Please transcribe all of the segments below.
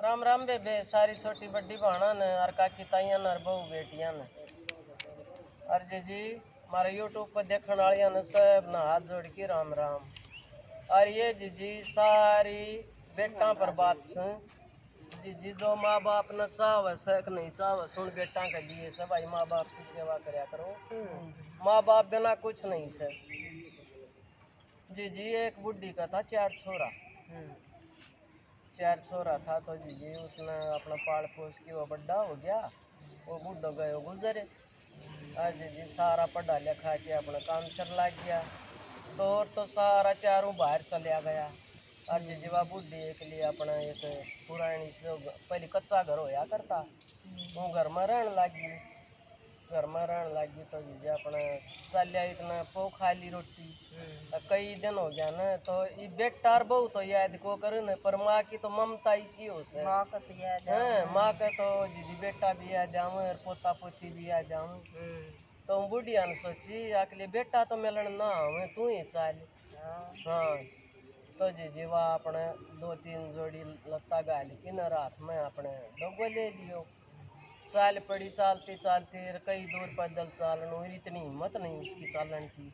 राम राम बेबे सारी छोटी बड़ी बहना ने और काकी ताइया ने और बहू बेटिया ने और जी मारे यूट्यूब पर देखने वालिया ने सब ना हाथ जोड़ के राम राम। और ये जी सारी बेटा पर बात सुन जी जो माँ बाप ने चाव सक नहीं चाव सुन बेटा के लिए सब भाई माँ बाप की सेवा कराया करो। माँ बाप बिना कुछ नहीं से। जी एक बुढ़ी का था चार छोरा था तो जी उसने अपना पाल पोस के वो बड़ा हो गया, वो बुढ़ो गयो गुजरे। आज जी सारा पढ़ा लिखा के अपना काम चल लग गया तो सारा चारों बाहर चलिया गया। आज जी वह बुढ़ी एक लिए अपना एक पुरानी से पहले कच्चा घर होया करता वो घर में रहने लगी तो जी अपना चलिया इतना पो खा ली रोटी। कई दिन हो गया ना तो ये बेटा बहू तो याद को कर न पर माँ की तो ममता इसी हो से माँ का तो याद माँ का तो जी बेटा भी याद आऊँ और पोता पोती भी याद आऊँ। तो बुढ़िया ने सोची अगले बेटा तो मिलन ना हमें तू ही चाल। हाँ तो जी वह अपने 2-3 जोड़ी लत्ता गाल की न रात में अपने डोगो ले लियो। चाल पड़ी चालती चालती कई दूर पैदल चालन और इतनी हिम्मत नहीं उसकी चालन की।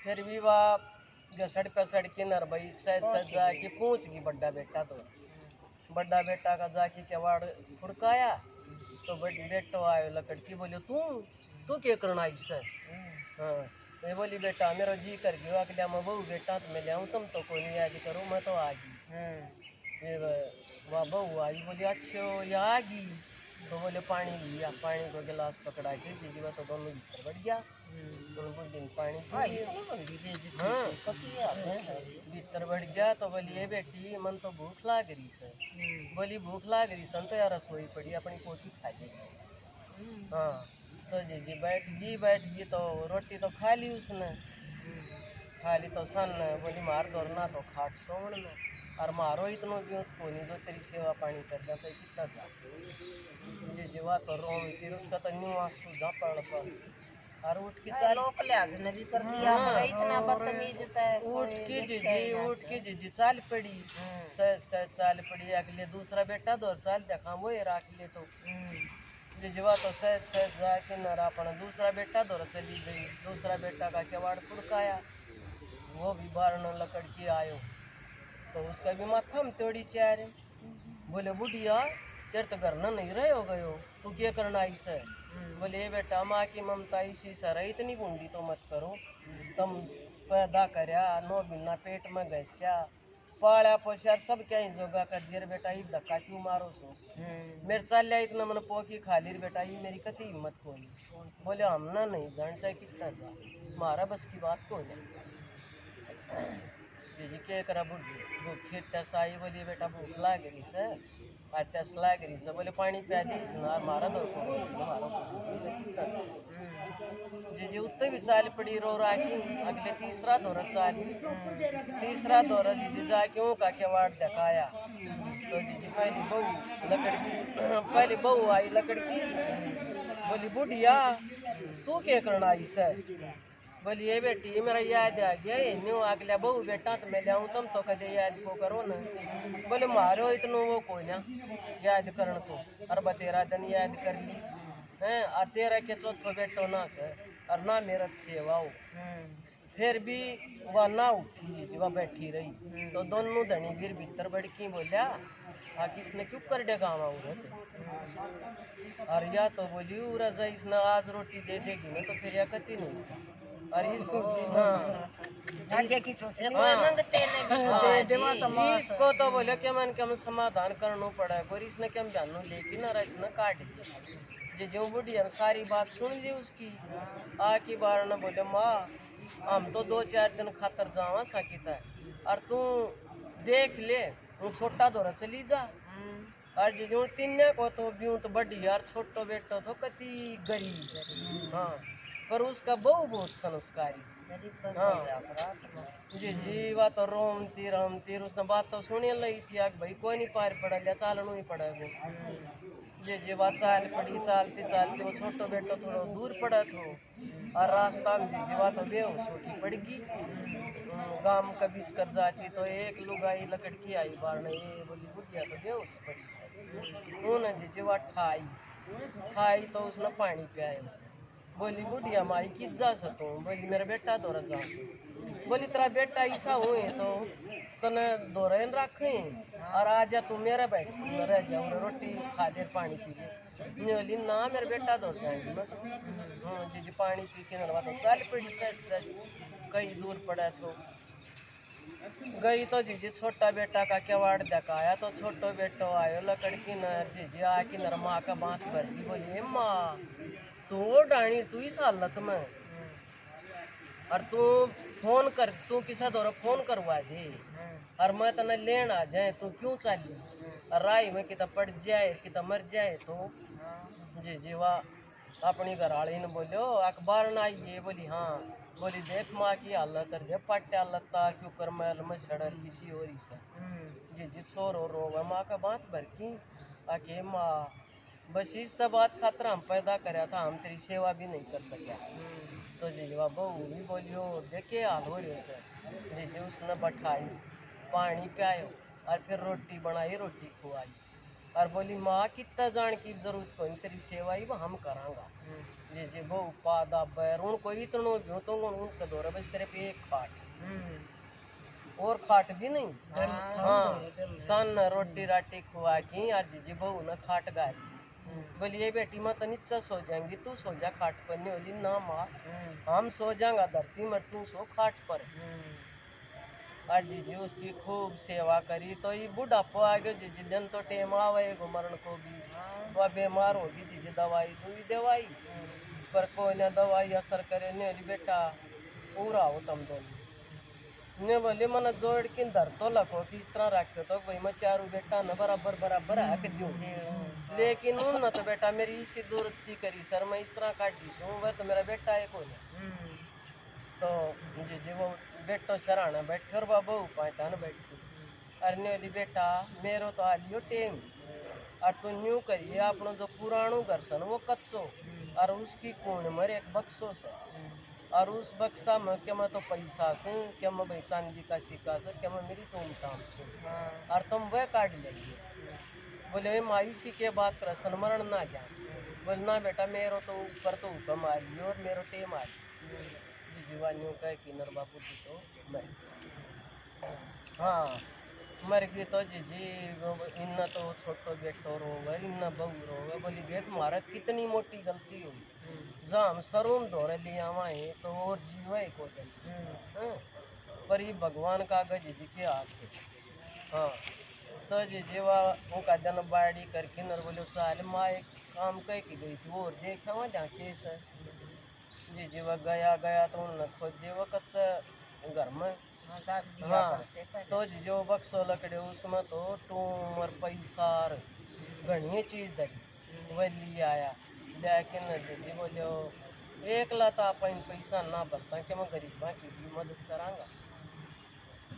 फिर भी वह घसड़ पसड़ के नर भाई सज जाके पूछ गई बड़ा बेटा तो बड़ा बेटा का जाके केवाड़ फुड़काया तो बेटो आयो लकड़ की बोलियो तू क्या करना इससे। हाँ मैं बोली बेटा मेरा जी कर गयो अगला मैं बहू बेटा तो मैं ले आऊँ तुम तो कोई नहीं याद करो मैं तो आ गई। फिर वह बहू आई बोली अच्छो या आ गई तो बोले पानी लिया पानी को गिलास पकड़ा के जी वह तो दोनों भीतर बढ़ गया दिन पानी हाँ भीतर बढ़ गया तो बोलिए बेटी मन तो भूख लाग रही से। बोली भूख लाग रही सन तो यार रसोई पड़ी अपनी कोटी खा ली। हाँ तो जी बैठ गई तो रोटी तो खा ली उसने खा ली तो सन बोली मार दौड़ना तो खाट सोवन में और मारो इतनो ब्यूत को नहीं जो तेरी सेवा पानी कर जाता है कितना जा जी वह तो रोम फिर उसका तो न्यू आंसू जा पड़ और उठ के चाल लोक लिहाज ने भी कर दिया इतना बदतमीज उठ के जी चाल पड़ी चाल पड़ी अगले दूसरा बेटा दो चाल देखा वो राख ले तो जिजवा तो सहज जाके न अपना दूसरा बेटा दौर चली गई। दूसरा बेटा का केवाड़ फुड़काया वो भी बारना लकड़ के आयो तो उसका भी माथा में तोड़ी चार। बोले बुढ़िया तेरे तो घर न नहीं रहे हो गयो तू क्या करना इसे। बोले बेटा माँ की ममता इसी से रही इतनी बूंदी तो मत करो तुम पैदा करया नो बिना पेट में घस्या पाला पोसा सब क्या ही जोगा कर दिया बेटा ये धक्का क्यों मारो सो मेरे चाल लिया इतना मन पोकी खा ली बेटा ये मेरी कति हिम्मत को नहीं। बोले हमना नहीं जान चाहे कितना जा मारा बस की बात को नहीं। जी क्या करा बुढ़ी फिर तैसा आई बोलिए बेटा भूख लाग रही से आज तैस लाग रही से बोले पानी पिया दी मारा दो जी उत्ते भी चाल पड़ी रो राखी अगले तीसरा दौरा जी जाके का केवाड़ दिखाया तो जी पहली बहू आई लकड़ की बोली बुढ़िया तू क्या करना इसे। बोली ये बेटी मेरा याद आ गया न्यू अगला बहू बेटा तो मैं ले आऊँ तुम तो कदे याद को करो ना। बोले मारो इतना वो कोई ना याद करने को और 13 दिन याद कर ली हैं और 13 के चौथो बेटो ना से और ना मेरा सेवा हो। फिर भी वह ना उठी जी वह बैठी रही तो दोनों धनी गिर भीतर बढ़की बोलिया आ किसने क्यों कर दे गाँव और या तो बोली उरा इसने आज रोटी दे देगी ना तो फिर या कति नहीं और इसको तो बोले कि मन के समाधान करना पड़ा है और इसने क्या जानू लेकिन और इसने काट दिया जो बुढ़िया सारी बात सुन ली उसकी आकी बार ने बोले माँ हम तो 2-4 दिन खातर जावा साकिता है और तू देख ले तू छोटा दौरा चली जा और जो 3 को तो ब्यूं तो बड़ी यार छोटो बेटो तो कति गरीब। हाँ पर उसका बहुत संस्कारी। हाँ जी वह तो रोमती उसने बात तो सुनी ली थी भाई कोई नहीं पार पड़ा लिया चालना ही पड़ा वो जी वह चाल पड़ी चालती वो छोटो बेटो थोड़ा दूर पड़ा था और रास्ता में जी वह तो बेहोश होगी पड़ गई। गांव के बीच कर जाती तो एक लुगाई लकड़की आई बारने ये बोली बुढ़िया तो बेहोश पड़ी से उन्हें जीवा ठाई तो उसने पानी पियायो। बोली बुढ़िया माई किस जा सकूँ? बोली मेरा बेटा दौरा जाऊँ। बोली तेरा बेटा ऐसा हुए तो तने दौरे रखें और आजा तू मेरा बैठ रह जाऊँ रोटी खा दे पानी पी ले। बोली ना मेरा बेटा दौड़ जाएंगे मैं जी पानी पी के नरवा तो चल पड़ी सच कहीं दूर पड़ा तो गई तो जीजी छोटा बेटा का केवाड़ दिखाया तो छोटो बेटो आयो लकड़की नर जीजी आके नर माँ का बात भर दी। बोली माँ तू डाणी तू इस हालत में और तू किसा दौरा फोन करवा दे और मैं तने लेन आ जाए तू क्यों चाली और राय में किता पड़ जाए किता मर जाए तो जी जी वाह अपनी घरवाली ने बोलो अखबार ना आइए। बोली हाँ। बोली देख माँ की हालत है जब पट्टा लत्ता क्यों कर मैल में सड़ल किसी और से जी जी सोर और रो माँ का बात भर की आके माँ बस इस सब बात खातर हम पैदा कराया था हम तेरी सेवा भी नहीं कर सके। तो जी वाह बहू भी बोलियो देखे हाल हो रही से जी जी उसने बैठाई पानी पियायो और फिर रोटी बनाई रोटी खुआई और बोली माँ कितना जान की जरूरत को तेरी सेवा ही वो हम करांगा। जी जी बहू पादा बैर उनको इतनो भी तो उनके दौरे बस सिर्फ एक खाट और खाट भी नहीं हाँ सन रोटी राटी खुआ की और जी जी बहू ने खाट गाली। बोली ये बेटी माँ तो नीचा सो जाएंगी तू सो जा खाट पर। नहीं बोली ना माँ हम सो जाएंगा धरती में तू सो खाट पर। और जीजी उसकी खूब सेवा करी तो ये बुढ़ापो आ गयो जीजी दिन तो टेम आवे मरण को भी वह बीमार होगी जीजी दवाई दुई दवाई पर कोई ना दवाई असर करे नहीं बोली बेटा पूरा हो तुम दोनों ने बोली मन जोड़ के धर तो लखो कि इस तरह रखो तो भाई मैं चारू बेटा न बराबर बराबर हक दूँ लेकिन उन न तो बेटा मेरी इसी दूरती करी सर मैं इस तरह काट दी हूँ वह तो मेरा बेटा है कोई तो जी जी वो बेटो सराहना बैठे और बाबू पाटा न बैठी अरे वाली बेटा मेरो तो आ लियो टेम और तू न्यू करिए अपनो जो पुरानो घर सन वो कच्चो और उसकी कूण में एक बक्सो से और उस बक्सा में क्या मैं तो पैसा से क्या मैं भाई चांदी का सिक्का से क्या मैं मेरी तुम काम से और तुम वह काट लेंगे। बोले माई सी के बात कर सन मरण ना जा बोल ना बेटा मेरो तो ऊपर तो हुक्म आ लियो और मेरो टेम आ लियो। जीवानियों का किन्नर बापू जी तो मर हाँ मर गई तो जीजी इन्ना तो छोटो बेटो रोवे इन्ना बहू रोवे। बोली देख महाराज कितनी मोटी गलती हुई जहाँ हम सरूम धोरे ले आवा है तो और जीवा है को पर ये भगवान का जीजी के हाथ है। हाँ तो जीजी वह उनका जन्म बाड़ी करके नर बोले चाल माँ एक काम कह की गई थी वो देखा वहाँ जहाँ केस है जी जी वह गया तो उन्होंने खोज दिए वक्त घर में हाँ तो जी जो बक्सो लकड़े उसमें तो टूम और पैसा घनी चीज़ धरी वह ले आया लेकिन जी बोलो एक लाता अपन पैसा ना भरता कि मैं गरीबा की भी मदद करांगा।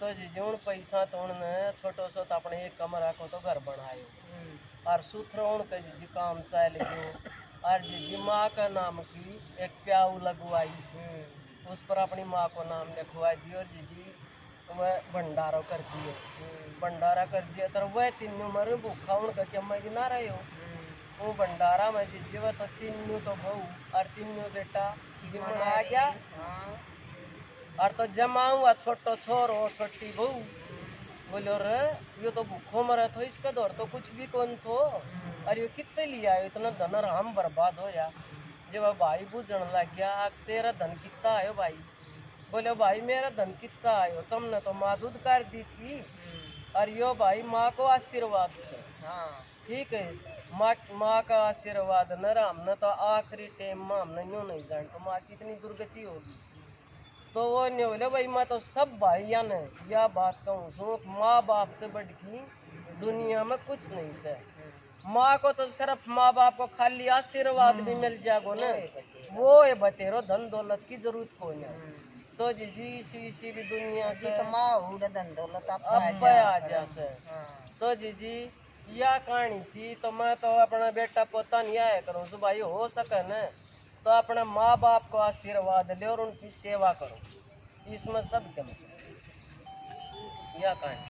तो जी उन पैसा तो उन्होंने छोटो सो तो अपने एक कमरा को तो घर बनायो और सूत्र उनके जी काम चल गयो और जी माँ का नाम की एक प्याऊ लगवाई उस पर अपनी माँ को नाम लिखवा दिया और जीजी वह भंडारा कर दिए भंडारा कर दिया तो वह 3 उम्र भूखा उनका क्या मैं ना रहे हो वो भंडारा में जीजी वह तो 3 तो बहू और 3 बेटा आ गया और तो जमा हुआ छोटो छोर हो छोटी बहू बोलो रे यो तो भूखो मरा तो इसका दौर तो कुछ भी कौन तो अरे ये कितने लिया है इतना धन हम बर्बाद हो जा। जब भाई बुझन लग गया तेरा धन कितना आयो भाई बोले भाई मेरा धन कितना आयो तुमने तो माँ दूध कर दी थी और यो भाई माँ को आशीर्वाद से ठीक है माँ का आशीर्वाद न हमने तो आखिरी टाइम में हमने यूँ नहीं जान तो माँ की इतनी दुर्गति होगी तो वो नहीं बोले भाई मैं तो सब भाइया ने यह बात कहूँ सो माँ बाप से बढ़ की दुनिया में कुछ नहीं से माँ को तो सिर्फ माँ बाप को खाली आशीर्वाद भी मिल जाएगो न वो है बतेरो धन दौलत की जरूरत को नहीं तो जी इसी भी दुनिया से तो माँ धन दौलत अब आ जा से तो जी यह कहानी थी तो मैं तो अपना बेटा पोता नहीं आया करूँ तो भाई हो सके न तो अपने माँ बाप को आशीर्वाद ले और उनकी सेवा करो इसमें सब कम से या कहाँ है?